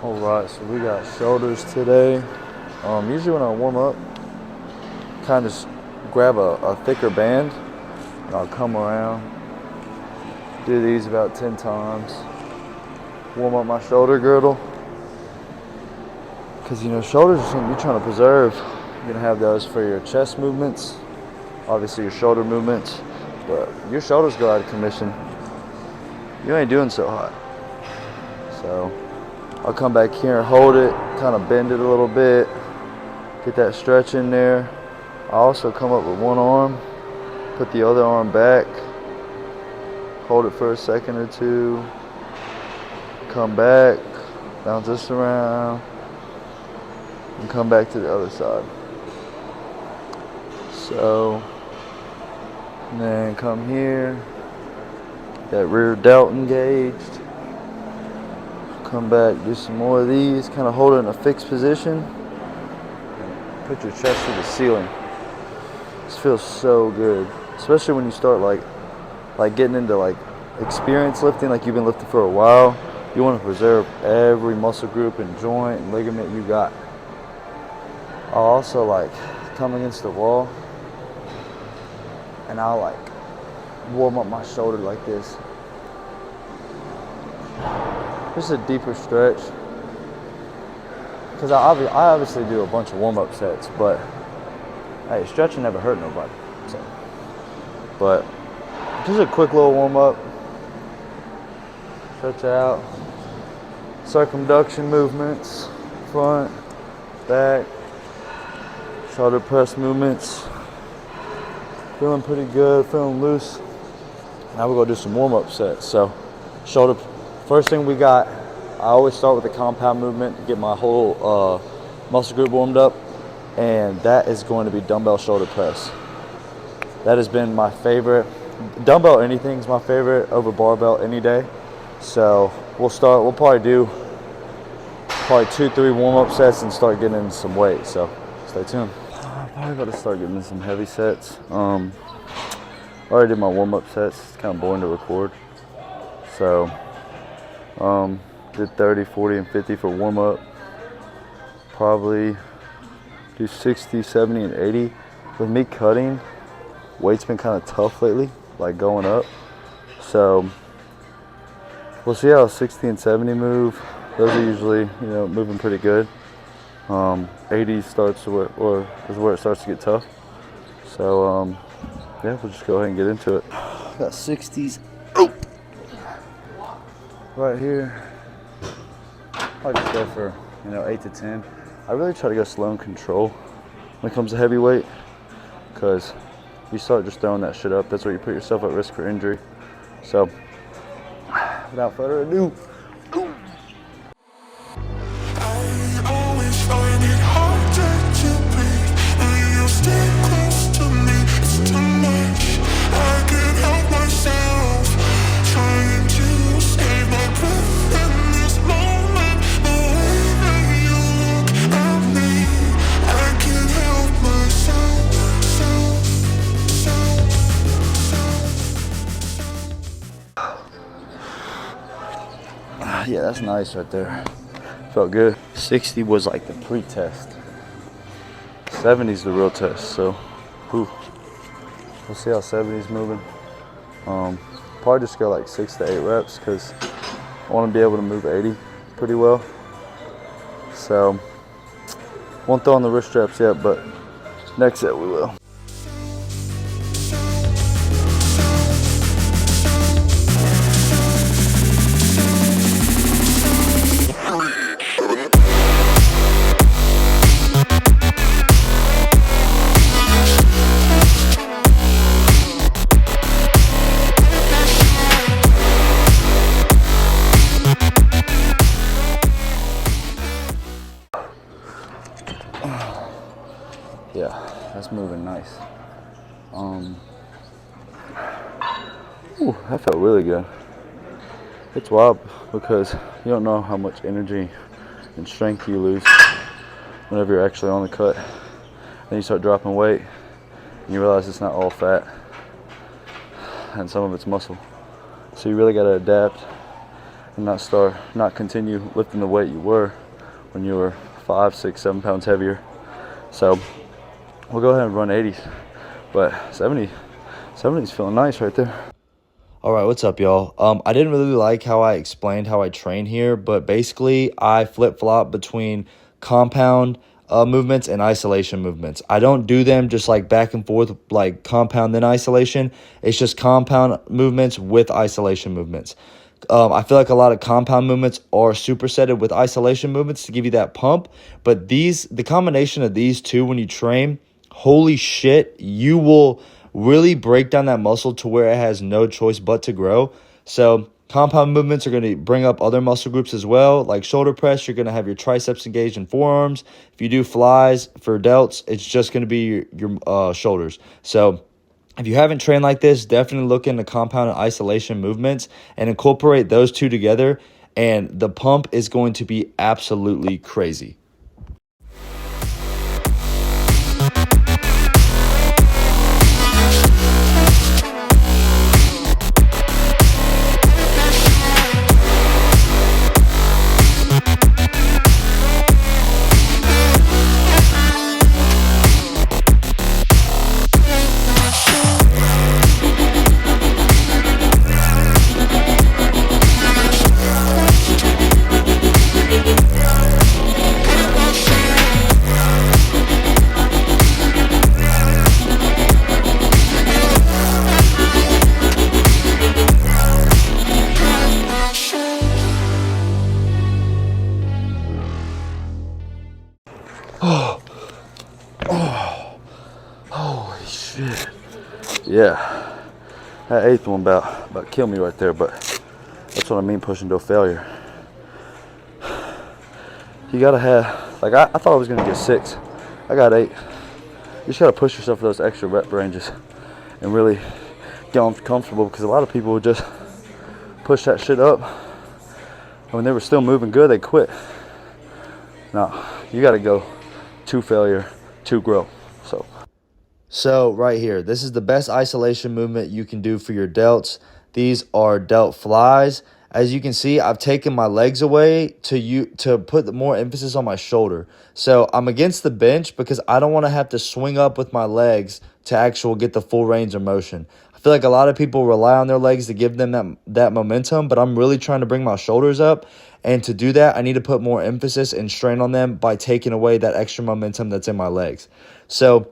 All right, so we got shoulders today. Usually when I warm up, kind of just grab a thicker band and I'll come around, do these about 10 times, warm up my shoulder girdle. Because shoulders are something you're trying to preserve. You're gonna have those for your chest movements, obviously your shoulder movements, but your shoulders go out of commission, you ain't doing so hot. So I'll come back here and hold it, kind of bend it a little bit, get that stretch in there. I also come up with one arm, put the other arm back, hold it for a second or two, come back, bounce this around, and come back to the other side. So, and then come here, that rear delt engaged. Come back, do some more of these, kind of hold it in a fixed position. Put your chest to the ceiling. This feels so good, especially when you start like getting into like experience lifting, like you've been lifting for a while. You want to preserve every muscle group and joint and ligament you got. I'll also like come against the wall and I'll like warm up my shoulder like this. Just a deeper stretch. Because I obviously do a bunch of warm-up sets, but hey, stretching never hurt nobody. So, but just a quick little warm-up. Stretch out. Circumduction movements. Front, back, shoulder press movements. Feeling pretty good, feeling loose. Now we're gonna do some warm-up sets. So, shoulder. First thing we got, I always start with a compound movement to get my whole muscle group warmed up, and that is going to be dumbbell shoulder press. That has been my favorite. Dumbbell anything is my favorite over barbell any day. So we'll probably do 2-3 warm-up sets and start getting into some weight. So stay tuned. I'm probably about to start getting into some heavy sets. I already did my warm-up sets. It's kind of boring to record. So did 30, 40, and 50 for warm-up. Probably do 60, 70, and 80. With me cutting, weight's been kind of tough lately, like going up. So we'll see how 60 and 70 move. Those are usually, moving pretty good. 80 starts or is where it starts to get tough. So yeah, we'll just go ahead and get into it. Got 60s. Right here, I'll just go for 8 to 10. I really try to go slow and control when it comes to heavyweight, because you start just throwing that shit up, that's where you put yourself at risk for injury. So without further ado, yeah, that's nice right there. Felt good. 60 was like the pre-test. 70's the real test. So, we'll see how 70's moving. Probably just go like 6 to 8 reps because I want to be able to move 80 pretty well. So, won't throw on the wrist straps yet, but next set we will. Yeah, that's moving nice. That felt really good. It's wild because you don't know how much energy and strength you lose whenever you're actually on the cut. Then you start dropping weight and you realize it's not all fat and some of it's muscle. So you really got to adapt and not continue lifting the weight you were when you were 5, 6, 7 pounds heavier. So we'll go ahead and run 80s, but 70's feeling nice right there. All right, what's up, y'all? I didn't really like how I explained how I train here, but basically I flip-flop between compound movements and isolation movements. I don't do them just like back and forth like compound then isolation. It's just compound movements with isolation movements. I feel like a lot of compound movements are supersetted with isolation movements to give you that pump, but the combination of these two when you train, holy shit, you will really break down that muscle to where it has no choice but to grow. So compound movements are going to bring up other muscle groups as well. Like shoulder press, you're going to have your triceps engaged and forearms. If you do flies for delts, it's just going to be your shoulders. So if you haven't trained like this, definitely look into compound and isolation movements and incorporate those two together, and the pump is going to be absolutely crazy. Holy shit. Yeah. That 8th one about killed me right there, but that's what I mean pushing to a failure. You gotta have, like I thought I was gonna get 6. I got 8. You just gotta push yourself for those extra rep ranges and really get uncomfortable, because a lot of people would just push that shit up, and when they were still moving good, they quit. No, you gotta go to failure to grow. So right here, this is the best isolation movement you can do for your delts. These are delt flies. As you can see, I've taken my legs away to put more emphasis on my shoulder. So I'm against the bench because I don't want to have to swing up with my legs to actually get the full range of motion. I feel like a lot of people rely on their legs to give them that momentum, but I'm really trying to bring my shoulders up. And to do that, I need to put more emphasis and strain on them by taking away that extra momentum that's in my legs. So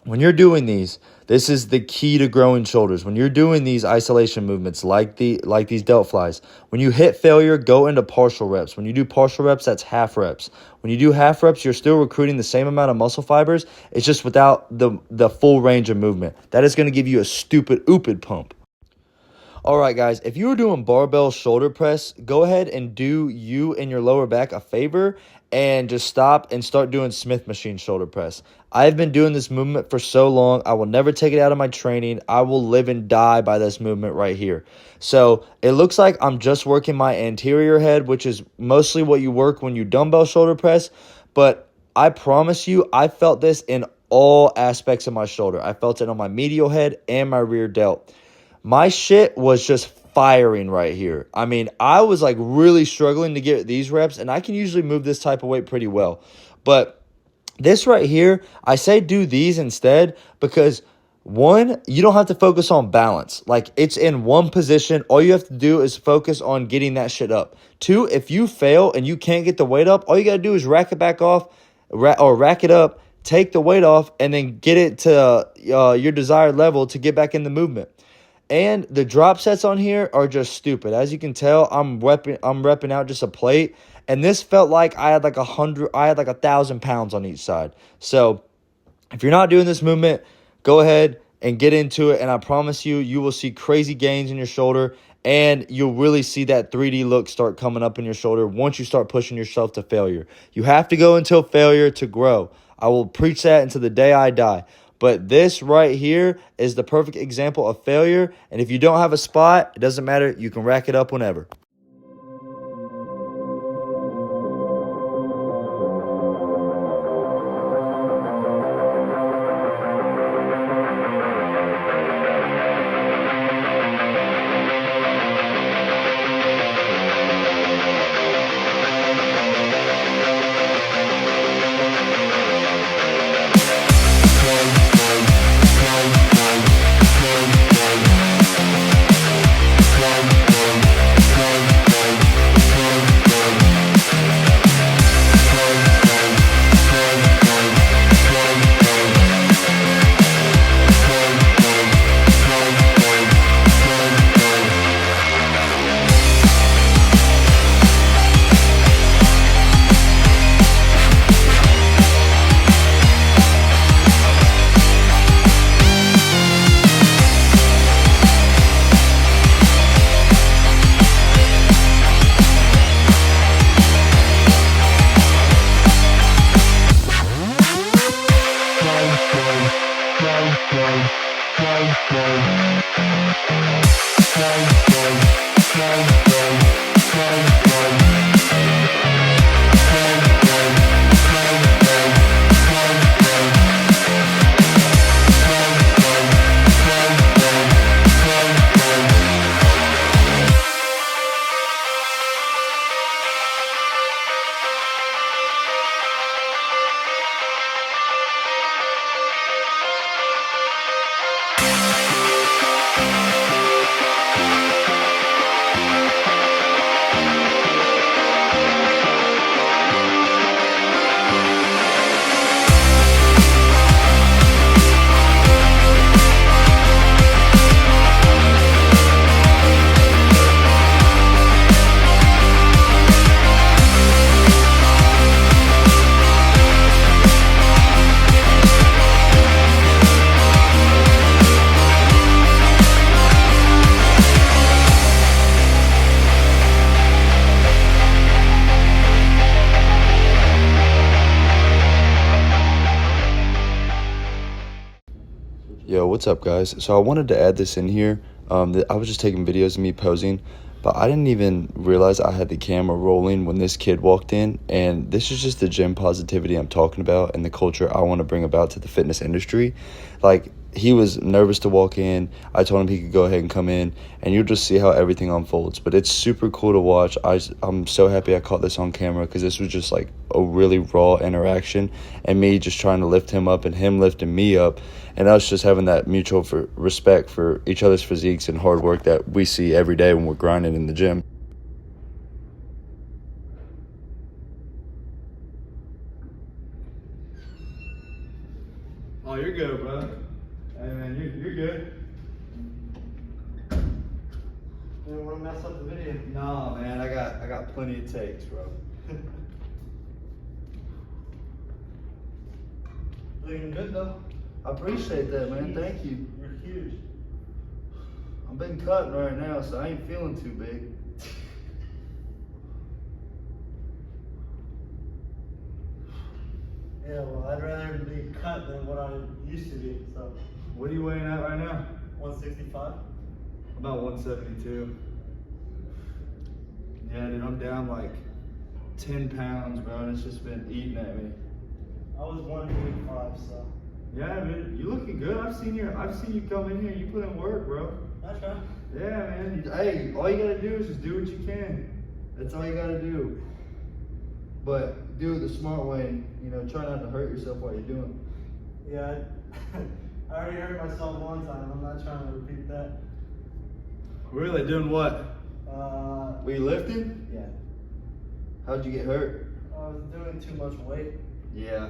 when you're doing these, this is the key to growing shoulders. When you're doing these isolation movements like these delt flies, when you hit failure, go into partial reps. When you do partial reps, that's half reps. When you do half reps, you're still recruiting the same amount of muscle fibers. It's just without the full range of movement. That is going to give you a stupid pump. All right, guys, if you were doing barbell shoulder press, go ahead and do you and your lower back a favor and just stop and start doing Smith machine shoulder press. I've been doing this movement for so long. I will never take it out of my training. I will live and die by this movement right here. So it looks like I'm just working my anterior head, which is mostly what you work when you dumbbell shoulder press. But I promise you, I felt this in all aspects of my shoulder. I felt it on my medial head and my rear delt. My shit was just firing right here. I mean, I was like really struggling to get these reps, and I can usually move this type of weight pretty well. But this right here, I say do these instead because, one, you don't have to focus on balance. Like, it's in one position. All you have to do is focus on getting that shit up. Two, if you fail and you can't get the weight up, all you got to do is rack it back off or rack it up, take the weight off, and then get it to your desired level to get back in the movement. And the drop sets on here are just stupid. As you can tell, I'm repping out just a plate. And this felt like I had like 1,000 pounds on each side. So if you're not doing this movement, go ahead and get into it. And I promise you, you will see crazy gains in your shoulder. And you'll really see that 3D look start coming up in your shoulder once you start pushing yourself to failure. You have to go until failure to grow. I will preach that until the day I die. But this right here is the perfect example of failure. And if you don't have a spot, it doesn't matter. You can rack it up whenever. Yo, what's up, guys? So I wanted to add this in here. I was just taking videos of me posing, but I didn't even realize I had the camera rolling when this kid walked in. And this is just the gym positivity I'm talking about and the culture I want to bring about to the fitness industry. Like, he was nervous to walk in. I told him he could go ahead and come in, and you'll just see how everything unfolds. But it's super cool to watch. I'm so happy I caught this on camera because this was just like a really raw interaction, and me just trying to lift him up and him lifting me up, and us just having that mutual respect for each other's physiques and hard work that we see every day when we're grinding in the gym. Oh, you're good, bro. Hey, man, you're good. You don't want to mess up the video. Nah, man, I got plenty of takes, bro. Looking good though. I appreciate that, man. Thank you. You're huge. I've been cutting right now, so I ain't feeling too big. Yeah, well, I'd rather be cut than what I used to be. So, What are you weighing at right now? 165. About 172. Yeah, dude, I'm down like 10 pounds, bro, and it's just been eating at me. I was 185, so Yeah, man, you looking good. I've seen you come in here. You put in work, bro. that's right. Yeah, man. Hey, all you gotta do is just do what you can. That's all you gotta do. But do it the smart way, and try not to hurt yourself while you're doing Yeah, I already hurt myself one time. I'm not trying to repeat that. it. Really? Doing what? Were you lifting? Yeah. How'd you get hurt? I was doing too much weight. Yeah,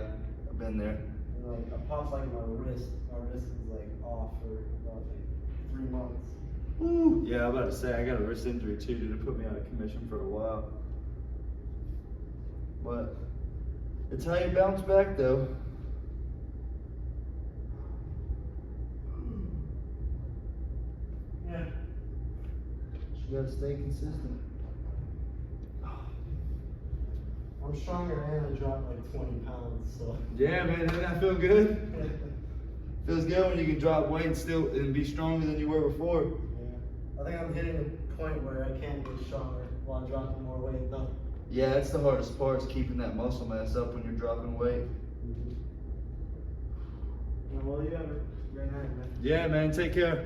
I've been there. And like, I popped like my wrist. My wrist is like off for about like 3 months. Woo. Yeah, I'm about to say I got a wrist injury too, dude. It put me out of commission for a while. But it's how you bounce back, though. Yeah. You gotta stay consistent. I'm stronger and I dropped like 20 pounds, so. Yeah, man, doesn't that feel good? Feels good when you can drop weight and be stronger than you were before. Yeah. I think I'm hitting the point where I can get stronger while dropping more weight though. Yeah, that's the hardest part, is keeping that muscle mass up when you're dropping weight. Well, you have a great night, man. Yeah, man, take care.